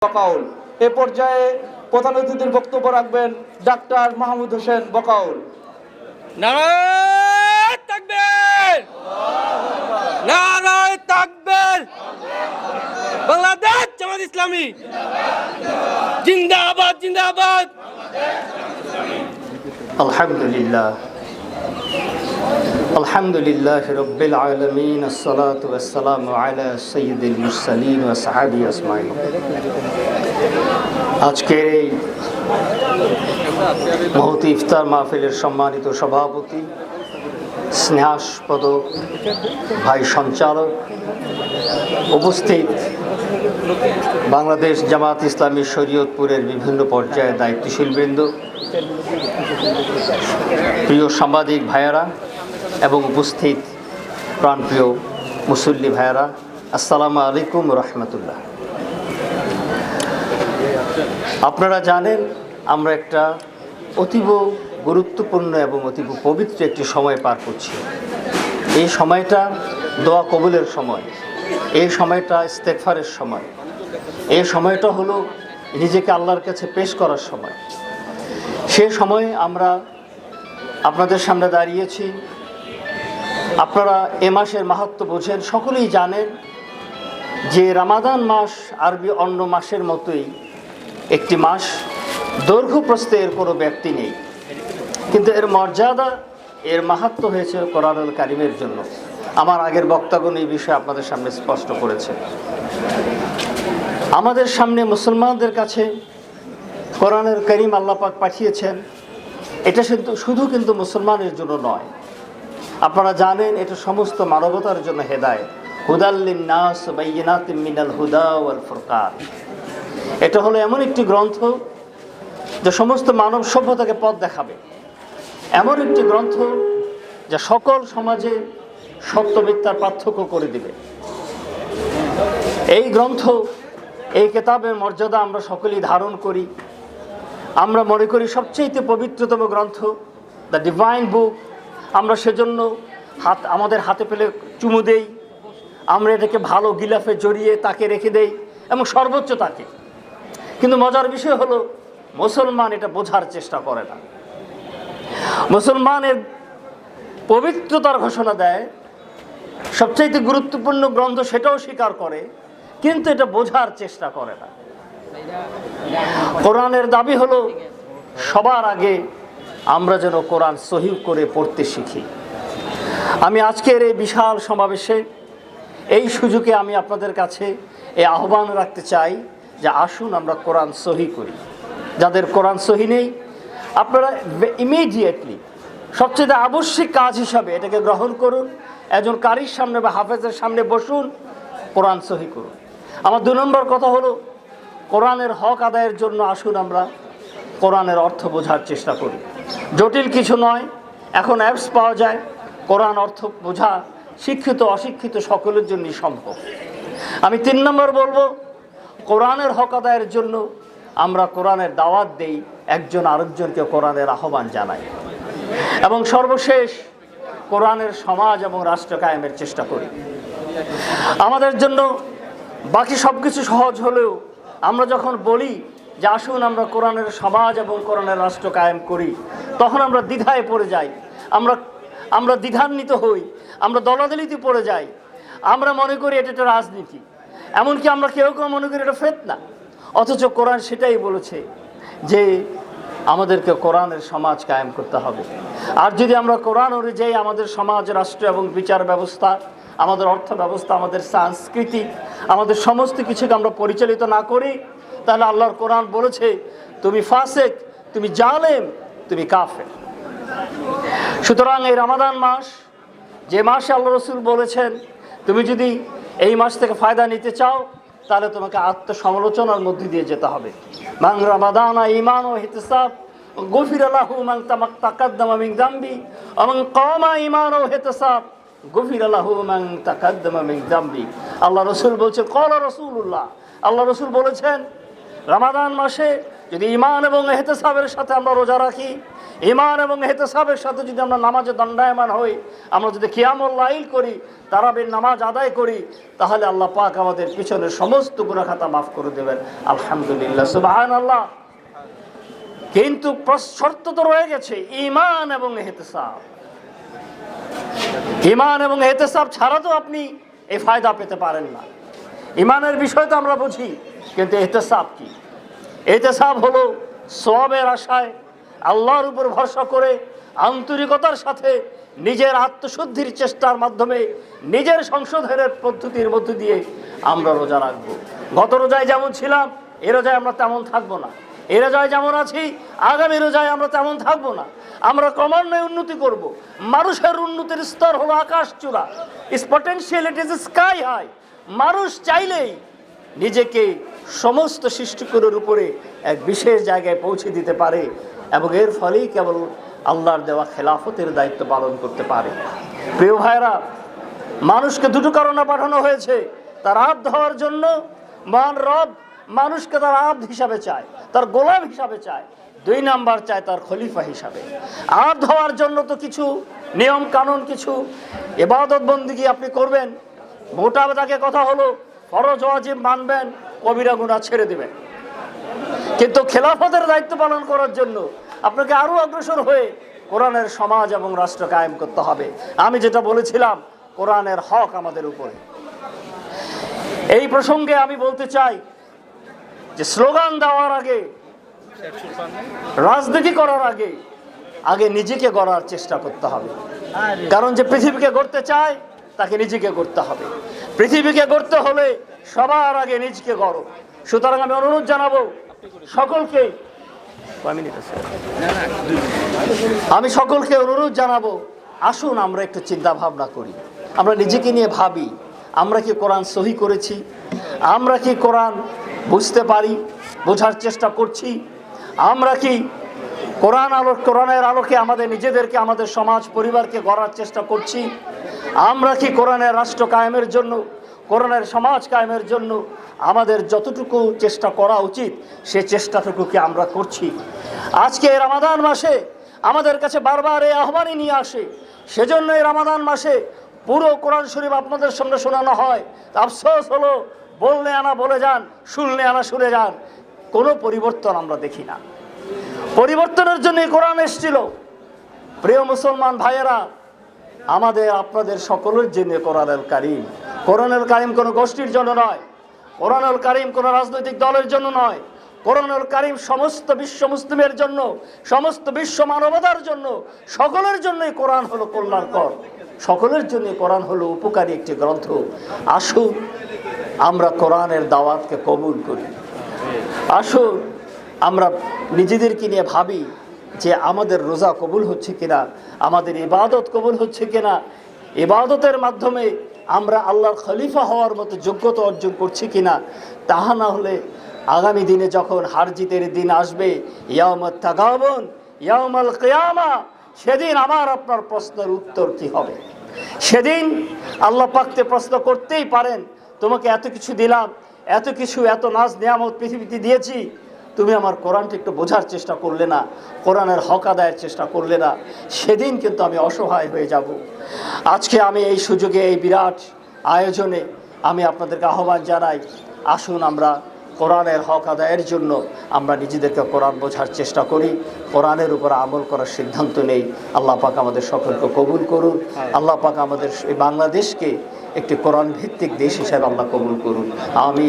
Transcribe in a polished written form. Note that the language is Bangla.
বকাউল। এ পর্যায়ে প্রধান অতিথির বক্তব্য রাখবেন ডাক্তার মাহমুদ হোসেন বকাউল। নারায়ে তাকবীর, নারায়ে তাকবীর। বাংলাদেশ জামাত ইসলামী জিন্দাবাদ, জিন্দাবাদ। আলহামদুলিল্লাহ, আলহামদুলিল্লাহ রাব্বিল আলামিন, আসসালাতু ওয়াসসালামু আলা সাইয়্যিদিল মুরসালিন ওয়া সাহাবি আজমাইন। আজকের এই মহতি ইফতার মাহফিলের সম্মানিত সভাপতি, স্নেহাস্পদ ভাই সঞ্চালক, উপস্থিত বাংলাদেশ জামাত ইসলামী শরীয়তপুরের বিভিন্ন পর্যায়ে দায়িত্বশীল বৃন্দ, প্রিয় সাংবাদিক ভাইয়েরা এবং উপস্থিত প্রাণপ্রিয় মুসল্লি ভাইয়েরা, আসসালামু আলাইকুম রহমতুল্লাহ। আপনারা জানেন আমরা একটা অতীব গুরুত্বপূর্ণ এবং অতীব পবিত্র একটি সময় পার করছি। এই সময়টা দোয়া কবুলের সময়, এই সময়টা ইস্তেগফারের সময়, এই সময়টা হলো নিজেকে আল্লাহর কাছে পেশ করার সময়। সে সময় আমরা আপনাদের সামনে দাঁড়িয়েছি। আপনারা এ মাসের মাহাত্ম্য বোঝেন, সকলেই জানেন যে রমাদান মাস আরবি অন্য মাসের মতোই একটি মাস, দৈর্ঘ্য প্রস্থে এর কোনো ব্যক্তি নেই, কিন্তু এর মর্যাদা, এর মাহাত্ম্য হয়েছে কোরআনুল কারীমের জন্য। আমার আগের বক্তাগণ এই বিষয়ে আপনাদের সামনে স্পষ্ট করেছে। আমাদের সামনে মুসলমানদের কাছে কোরআনুল কারীম আল্লাহ পাক পাঠিয়েছেন। এটা শুধু কিন্তু মুসলমানের জন্য নয়, আপনারা জানেন এটা সমস্ত মানবতার জন্য হেদায়েত। হুদাল লিন-নাস বাইয়িনাতিম মিনাল হুদা ওয়াল ফুরকান। এটা হলো এমন একটি গ্রন্থ যা সমস্ত মানব সভ্যতাকে পথ দেখাবে, এমন একটি গ্রন্থ যা সকল সমাজে সত্য মিথ্যার পার্থক্য করে দিবে। এই গ্রন্থ, এই কিতাবের মর্যাদা আমরা সকলেই ধারণ করি। আমরা মনে করি সবচেয়ে পবিত্রতম গ্রন্থ, দ্য ডিভাইন বুক। আমরা সেজন্য আমাদের হাতে পেলে চুমু দেই, আমরা এটাকে ভালো গিলাফে জড়িয়ে তাকে রেখে দেই এবং সর্বোচ্চ তাকে। কিন্তু মজার বিষয় হলো মুসলমান এটা বোঝার চেষ্টা করে না। মুসলমানের পবিত্রতার ঘোষণা দেয়, সবচাইতে গুরুত্বপূর্ণ গ্রন্থ সেটাও স্বীকার করে, কিন্তু এটা বোঝার চেষ্টা করে না। কোরআনের দাবি হলো সবার আগে আমরা যেন কোরআন সহিহ করে পড়তে শিখি। আমি আজকের এই বিশাল সমাবেশে এই সুযোগে আমি আপনাদের কাছে এই আহ্বান রাখতে চাই যে আসুন আমরা কোরআন সহিহ করি। যাদের কোরআন সহিহ নেই, আপনারা ইমিডিয়েটলি সবচেয়ে আবশ্যিক কাজ হিসাবে এটাকে গ্রহণ করুন। একজন কারির সামনে বা হাফেজের সামনে বসুন, কোরআন সহিহ করুন। আমার 2 নম্বর কথা হলো, কোরআনের হক আদায়ের জন্য আসুন আমরা কোরআনের অর্থ বোঝার চেষ্টা করি। জটিল কিছু নয়, এখন অ্যাপস পাওয়া যায়, কোরআন অর্থ বোঝা শিক্ষিত অশিক্ষিত সকলের জন্যই সম্ভব। আমি 3 নম্বর বলবো, কোরআনের হক আদায়ের জন্য আমরা কোরআনের দাওয়াত দেই, একজন আরেকজনকে কোরআনের আহ্বান জানাই, এবং সর্বশেষ কোরআনের সমাজ এবং রাষ্ট্র কায়েমের চেষ্টা করি। আমাদের জন্য বাকি সব কিছু সহজ হলেও আমরা যখন বলি যে আসুন আমরা কোরআনের সমাজ এবং কোরআনের রাষ্ট্র কায়েম করি, তখন আমরা দ্বিধায় পড়ে যাই, আমরা দ্বিধান্বিত হই, আমরা দলাদলিতে পড়ে যাই। আমরা মনে করি এটা একটা রাজনীতি, এমনকি আমরা কেউ কেউ মনে করি এটা ফিতনা। অথচ কোরআন সেটাই বলেছে যে আমাদেরকে কোরআনের সমাজ কায়েম করতে হবে। আর যদি আমরা কোরআন অনুযায়ী আমাদের সমাজ, রাষ্ট্র এবং বিচার ব্যবস্থা, আমাদের অর্থ ব্যবস্থা, আমাদের সংস্কৃতি, আমাদের সমস্ত কিছুকে আমরা পরিচালিত না করি, তাহলে আল্লাহর কোরআন বলেছে তুমি ফাসিক, তুমি জালেম, তুমি কাফের। সুতরাং এই রমাদান মাস, যে মাসে আল্লাহ রসুল বলেছেন তুমি যদি এই মাস থেকে ফায়দা নিতে চাও, তাহলে তোমাকে আত্মসমালোচনার মধ্যে দিয়ে যেতে হবে। মান রমাদানা ঈমান ও ইহতিসাব গফির লাহু মান তাকাদ্দামা মিন যামবি ওয়া মান কামা ঈমান ও ইহতিসাব গফির লাহু মান তাকাদ্দামা মিন যামবি। আল্লাহ রসুল বলছেন, ক্বালা রাসূলুল্লাহ, আল্লাহ রসুল বলেছেন রমাদান মাসে যদি ঈমান এবং ইহতিসাবের সাথে আমরা রোজা রাখি, ঈমান এবং ইহতিসাবের সাথে যদি আমরা নামাজে দণ্ডায়মান হই, আমরা যদি কিয়ামুল লাইল করি, তারাবির নামাজ আদায় করি, তাহলে আল্লাহ পাক আমাদের পিছনের সমস্ত গুনাহ খাতা মাফ করে দেবেন। আলহামদুলিল্লাহ, সুবহানাল্লাহ। কিন্তু শর্ত তো রয়ে গেছে, ঈমান এবং ইহতিসাব। ঈমান এবং ইহতিসাব ছাড়া তো আপনি এই ফায়দা পেতে পারেন না। ঈমানের বিষয় তো আমরা বুঝি, কিন্তু ইহতিসাব কি? ইহতিসাব হলো সওয়াবের আশায় আল্লাহর উপর ভরসা করে আন্তরিকতার সাথে নিজের আত্মশুদ্ধির চেষ্টার মাধ্যমে নিজের সংশোধনের পদ্ধতির মধ্য দিয়ে আমরা রোজা রাখবো। গত রোজায় যেমন ছিলাম, এ রোজায় আমরা তেমন থাকবো না। এ রোজায় যেমন আছি, আগামী রোজায় আমরা তেমন থাকবো না। আমরা ক্রমান্বয়ে উন্নতি করব। মানুষের উন্নতির স্তর হলো আকাশ চূড়া। His potential, it is sky high. মানুষ চাইলেই নিজেকে সমস্ত সৃষ্টিকুলের উপরে এক বিশেষ জায়গায় পৌঁছে দিতে পারে এবং এর ফলেই কেবল আল্লাহর দেওয়া খেলাফতের দায়িত্ব পালন করতে পারে। প্রিয় ভাইরা, মানুষকে দুটো কারণে পাঠানো হয়েছে, তার আব্দ হওয়ার জন্য। মহান রব মানুষকে তার আব্দ হিসাবে চায়, তার গোলাম হিসাবে চায়। 2 নাম্বার চায় তার খলিফা হিসাবে। আব্দ হওয়ার জন্য তো কিছু নিয়ম কানুন, কিছু ইবাদত বন্দেগী আপনি করবেন। মোটা দাগে কথা হলো, ফরজ ওয়াজিব মানবেন, কবিরা গুনাহ ছেড়ে দিবেন। কিন্তু খেলাফতের দায়িত্ব পালন করার জন্য আপনাকে আরো অগ্রসর হয়ে কোরআনের সমাজ এবং রাষ্ট্র কায়েম করতে হবে। আমি যেটা বলেছিলাম, কোরআনের হক আমাদের উপরে। এই প্রসঙ্গে আমি বলতে চাই যে স্লোগান দেওয়ার আগে, রাজনীতি করার আগে, আগে নিজেকে গড়ার চেষ্টা করতে হবে। কারণ যে পৃথিবীকে গড়তে চায় তাকে নিজেকে গড়তে হবে। পৃথিবীকে গড়তে হলে সবার আগে নিজেকে গড়ো। সুতরাং আমি অনুরোধ জানাবো সকলকে, আমি সকলকে অনুরোধ জানাবো, আসুন আমরা একটু চিন্তা ভাবনা করি। আমরা নিজেকে নিয়ে ভাবি, আমরা কি কোরআন সহি করেছি? আমরা কি কোরআন বুঝতে পারি, বোঝার চেষ্টা করছি? আমরা কি কোরআনের আলোকে আমাদের নিজেদেরকে, আমাদের সমাজ পরিবারকে গড়ার চেষ্টা করছি? আমরা কি কোরআনের রাষ্ট্র কায়েমের জন্য, কোরআনের সমাজ কায়েমের জন্য আমাদের যতটুকু চেষ্টা করা উচিত সে চেষ্টাটুকু কি আমরা করছি? আজকে রমাদান মাসে আমাদের কাছে বারবার এই আহ্বানই নিয়ে আসে। সেজন্য এই রমাদান মাসে পুরো কোরআন শরীফ আপনাদের সামনে শোনানো হয়। আফসোস হলো, বললে আনা বলে যান, শুনলে আনা শুনে যান, কোনো পরিবর্তন আমরা দেখি না। পরিবর্তনের জন্য কোরআন এসেছিল। প্রিয় মুসলমান ভাইয়েরা, আমাদের আপনাদের সকলের জন্য কোরআনুল কারীম। কোরআনুল কারীম কোনো গোষ্ঠীর জন্য নয়, কোরআনুল কারীম কোনো রাজনৈতিক দলের জন্য নয়। কোরআনুল কারীম সমস্ত বিশ্ব মুসলিমের জন্য, সমস্ত বিশ্ব মানবতার জন্য, সকলের জন্যই কোরআন হলো কল্যাণকর, সকলের জন্য কোরআন হলো উপকারী একটি গ্রন্থ। আসুন আমরা কোরআনের দাওয়াতকে কবুল করি। আসুন আমরা নিজেদেরকে নিয়ে ভাবি যে আমাদের রোজা কবুল হচ্ছে কিনা, আমাদের ইবাদত কবুল হচ্ছে কিনা, ইবাদতের মাধ্যমে আমরা আল্লাহর খলিফা হওয়ার মতো যোগ্যতা অর্জন করছি কিনা। তাহা না হলে আগামী দিনে যখন হার জিতের দিন আসবে, ইয়াউমুত তাগাবুন, ইয়াউমুল কিয়ামা, সেদিন আমার আপনার প্রশ্নের উত্তর কি হবে? সেদিন আল্লাহ পাককে প্রশ্ন করতেই পারেন, তোমাকে এত কিছু দিলাম, এত কিছু, এত নাজ নিয়ামত পৃথিবীতে দিয়েছি, তুমি আমার কোরআনটা একটু বোঝার চেষ্টা করলে না, কোরআনের হক আদায়ের চেষ্টা করলে না। সেদিন কিন্তু আমি অসহায় হয়ে যাব। আজকে আমি এই সুযোগে, এই বিরাট আয়োজনে আমি আপনাদেরকে আহ্বান জানাই, আসুন আমরা কোরআনের হক আদায়ের জন্য আমরা নিজেদেরকে কোরআন বোঝার চেষ্টা করি, কোরআনের উপর আমল করার সিদ্ধান্ত নেই। আল্লাহ পাক আমাদের সকলকে কবুল করুন। আল্লাহ পাক আমাদের এই বাংলাদেশকে একটি কোরআন ভিত্তিক দেশ হিসেবে আল্লাহ কবুল করুন। আমিন।